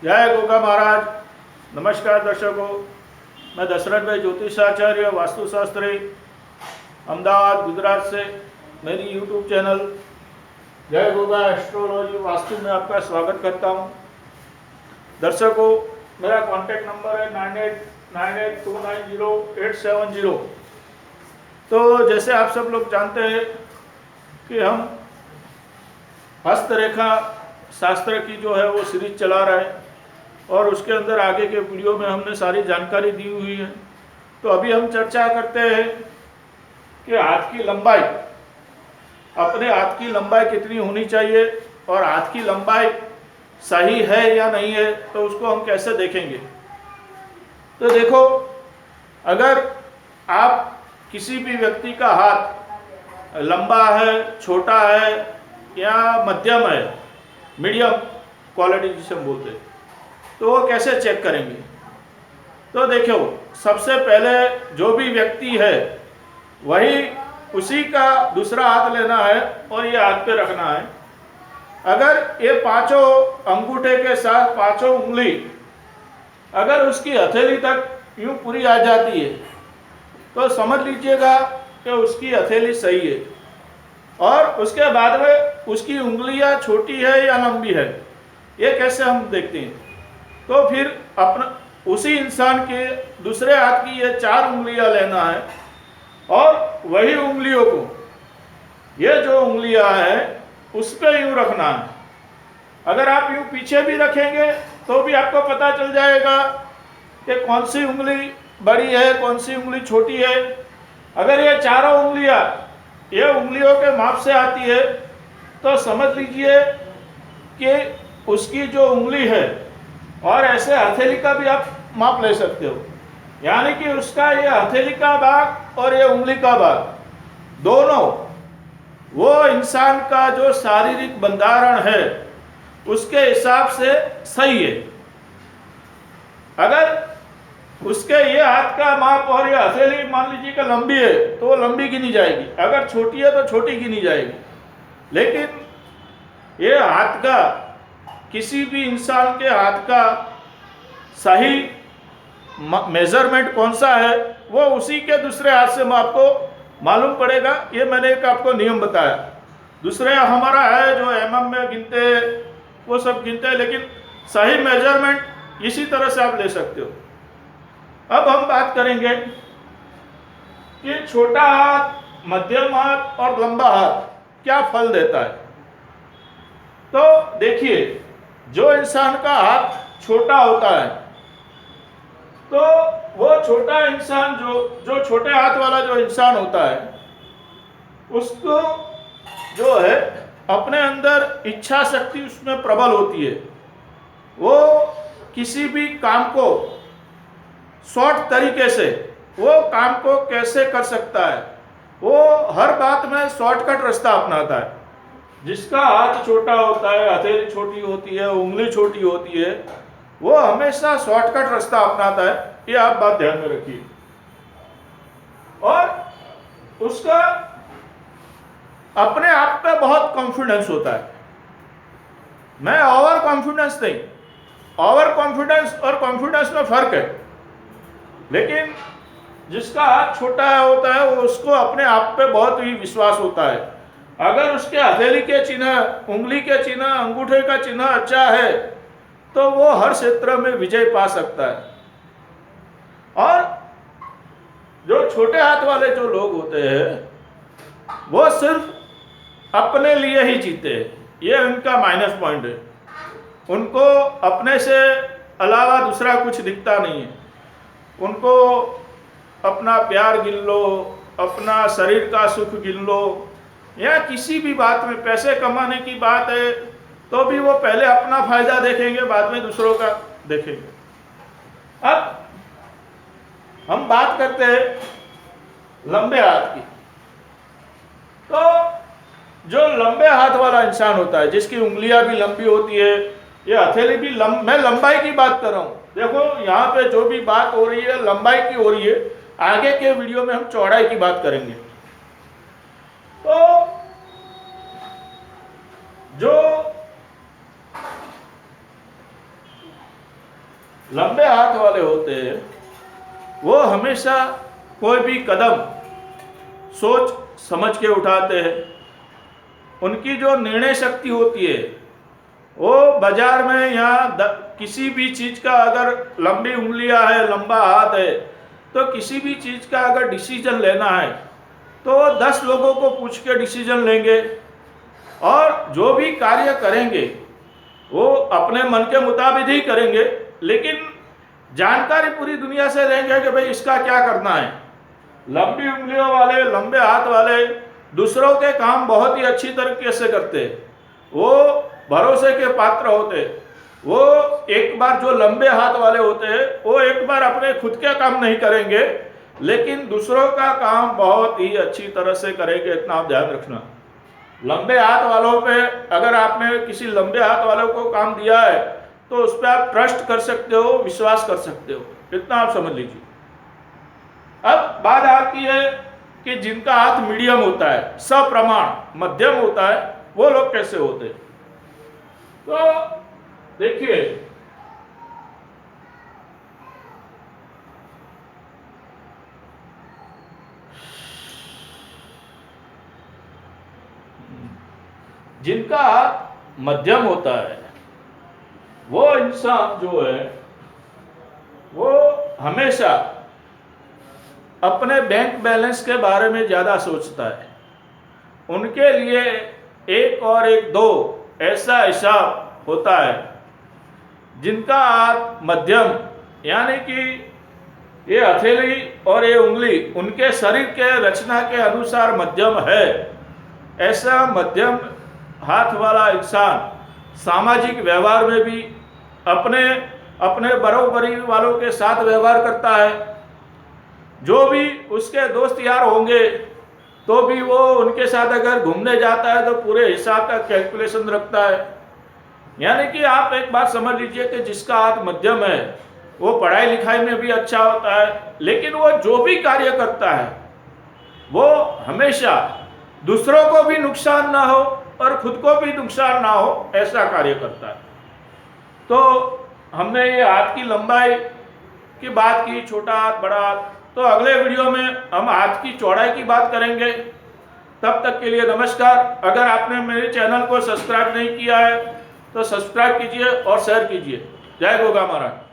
जय गोगा महाराज। नमस्कार दर्शकों, मैं दशरथ भाई ज्योतिषाचार्य वास्तुशास्त्री अहमदाबाद गुजरात से मेरी यूट्यूब चैनल जय गोगा एस्ट्रोलॉजी वास्तु में आपका स्वागत करता हूं। दर्शकों, मेरा कॉन्टैक्ट नंबर है 9898290870। तो जैसे आप सब लोग जानते हैं कि हम हस्तरेखा शास्त्र की जो है वो सीरीज चला रहे हैं और उसके अंदर आगे के वीडियो में हमने सारी जानकारी दी हुई है। तो अभी हम चर्चा करते हैं कि हाथ की लंबाई, अपने हाथ की लंबाई कितनी होनी चाहिए और हाथ की लंबाई सही है या नहीं है, तो उसको हम कैसे देखेंगे। तो देखो, अगर आप किसी भी व्यक्ति का हाथ लंबा है, छोटा है या मध्यम है, मीडियम क्वालिटी जिसे हम बोलते हैं, तो वो कैसे चेक करेंगे। तो देखो, सबसे पहले जो भी व्यक्ति है वही उसी का दूसरा हाथ लेना है और ये हाथ पे रखना है। अगर ये पांचों अंगूठे के साथ पांचों उंगली अगर उसकी हथेली तक यूं पूरी आ जाती है तो समझ लीजिएगा कि उसकी हथेली सही है। और उसके बाद में उसकी उंगलियां छोटी है या लंबी है, ये कैसे हम देखते हैं। तो फिर अपना उसी इंसान के दूसरे हाथ की ये 4 उंगलियां लेना है और वही उंगलियों को, ये जो उंगलियां हैं उस पर यूं रखना है। अगर आप यूं पीछे भी रखेंगे तो भी आपको पता चल जाएगा कि कौन सी उंगली बड़ी है, कौन सी उंगली छोटी है। अगर ये चारों उंगलियां ये उंगलियों के माप से आती है तो समझ लीजिए कि उसकी जो उंगली है, और ऐसे हथेली का भी आप माप ले सकते हो, यानी कि उसका ये हथेली का भाग और ये उंगली का भाग दोनों वो इंसान का जो शारीरिक बंधारण है उसके हिसाब से सही है। अगर उसके ये हाथ का माप और ये हथेली मान लीजिए कि लंबी है तो वो लंबी गिनी जाएगी, अगर छोटी है तो छोटी गिनी जाएगी। लेकिन ये हाथ का, किसी भी इंसान के हाथ का सही मेजरमेंट कौन सा है वो उसी के दूसरे हाथ से आपको मालूम पड़ेगा। ये मैंने एक आपको नियम बताया। दूसरे हमारा है जो एमएम में गिनते हैं, वो सब गिनते हैं, लेकिन सही मेजरमेंट इसी तरह से आप ले सकते हो। अब हम बात करेंगे कि छोटा हाथ, मध्यम हाथ और लंबा हाथ क्या फल देता है। तो देखिए, जो इंसान का हाथ छोटा होता है तो वो छोटा इंसान जो छोटे हाथ वाला जो इंसान होता है उसको जो है अपने अंदर इच्छा शक्ति उसमें प्रबल होती है। वो किसी भी काम को शॉर्ट तरीके से वो काम को कैसे कर सकता है, वो हर बात में शॉर्टकट रास्ता अपनाता है। जिसका हाथ छोटा होता है, हथेली छोटी होती है, उंगली छोटी होती है, वो हमेशा शॉर्टकट रास्ता अपनाता है। ये आप बात ध्यान में रखिए। और उसका अपने आप पे बहुत कॉन्फिडेंस होता है। मैं ओवर कॉन्फिडेंस नहीं, ओवर कॉन्फिडेंस और कॉन्फिडेंस में फर्क है। लेकिन जिसका हाथ छोटा होता है वो उसको अपने आप पे बहुत ही विश्वास होता है। अगर उसके हथेली के चिन्ह, उंगली के चिन्ह, अंगूठे का चिन्ह अच्छा है तो वो हर क्षेत्र में विजय पा सकता है। और जो छोटे हाथ वाले जो लोग होते हैं वो सिर्फ अपने लिए ही जीते हैं, ये उनका माइनस पॉइंट है। उनको अपने से अलावा दूसरा कुछ दिखता नहीं है। उनको अपना प्यार गिन लो, अपना शरीर का सुख गिन लो, या किसी भी बात में पैसे कमाने की बात है तो भी वो पहले अपना फायदा देखेंगे, बाद में दूसरों का देखेंगे। अब हम बात करते हैं लंबे हाथ की। तो जो लंबे हाथ वाला इंसान होता है, जिसकी उंगलियां भी लंबी होती है, ये हथेली भी मैं लंबाई की बात कर रहा हूं। देखो, यहाँ पे जो भी बात हो रही है लंबाई की हो रही है, आगे के वीडियो में हम चौड़ाई की बात करेंगे। तो जो लंबे हाथ वाले होते हैं वो हमेशा कोई भी कदम सोच समझ के उठाते हैं। उनकी जो निर्णय शक्ति होती है वो बाजार में या किसी भी चीज़ का, अगर लंबी उंगलियां है, लंबा हाथ है, तो किसी भी चीज़ का अगर डिसीजन लेना है तो 10 लोगों को पूछ के डिसीजन लेंगे और जो भी कार्य करेंगे वो अपने मन के मुताबिक ही करेंगे, लेकिन जानकारी पूरी दुनिया से लेंगे कि भाई इसका क्या करना है। लंबी उंगलियों वाले, लंबे हाथ वाले दूसरों के काम बहुत ही अच्छी तरीके से करते, वो भरोसे के पात्र होते। वो एक बार, जो लंबे हाथ वाले होते हैं वो एक बार अपने खुद के काम नहीं करेंगे, लेकिन दूसरों का काम बहुत ही अच्छी तरह से करेंगे। इतना आप ध्यान रखना। लंबे हाथ वालों पे अगर आपने किसी लंबे हाथ वालों को काम दिया है तो उस पर आप ट्रस्ट कर सकते हो, विश्वास कर सकते हो। इतना आप समझ लीजिए। अब बात आती है कि जिनका हाथ मीडियम होता है, सप्रमाण मध्यम होता है, वो लोग कैसे होते हैं। तो देखिए, जिनका हाथ मध्यम होता है वो इंसान जो है वो हमेशा अपने बैंक बैलेंस के बारे में ज़्यादा सोचता है। उनके लिए 1 और 1 2 ऐसा हिसाब होता है। जिनका हाथ मध्यम, यानी कि ये हथेली और ये उंगली उनके शरीर के रचना के अनुसार मध्यम है, ऐसा मध्यम हाथ वाला इंसान सामाजिक व्यवहार में भी अपने बरोबरी वालों के साथ व्यवहार करता है। जो भी उसके दोस्त यार होंगे तो भी वो उनके साथ अगर घूमने जाता है तो पूरे हिसाब का कैलकुलेशन रखता है। यानी कि आप एक बात समझ लीजिए कि जिसका हाथ मध्यम है वो पढ़ाई लिखाई में भी अच्छा होता है, लेकिन वो जो भी कार्य करता है वो हमेशा दूसरों को भी नुकसान ना हो और खुद को भी नुकसान ना हो, ऐसा कार्य करता है। तो हमने ये हाथ की लंबाई की बात की, छोटा हाथ, बड़ा हाथ। तो अगले वीडियो में हम हाथ की चौड़ाई की बात करेंगे। तब तक के लिए नमस्कार। अगर आपने मेरे चैनल को सब्सक्राइब नहीं किया है तो सब्सक्राइब कीजिए और शेयर कीजिए। जय गोगा महाराज।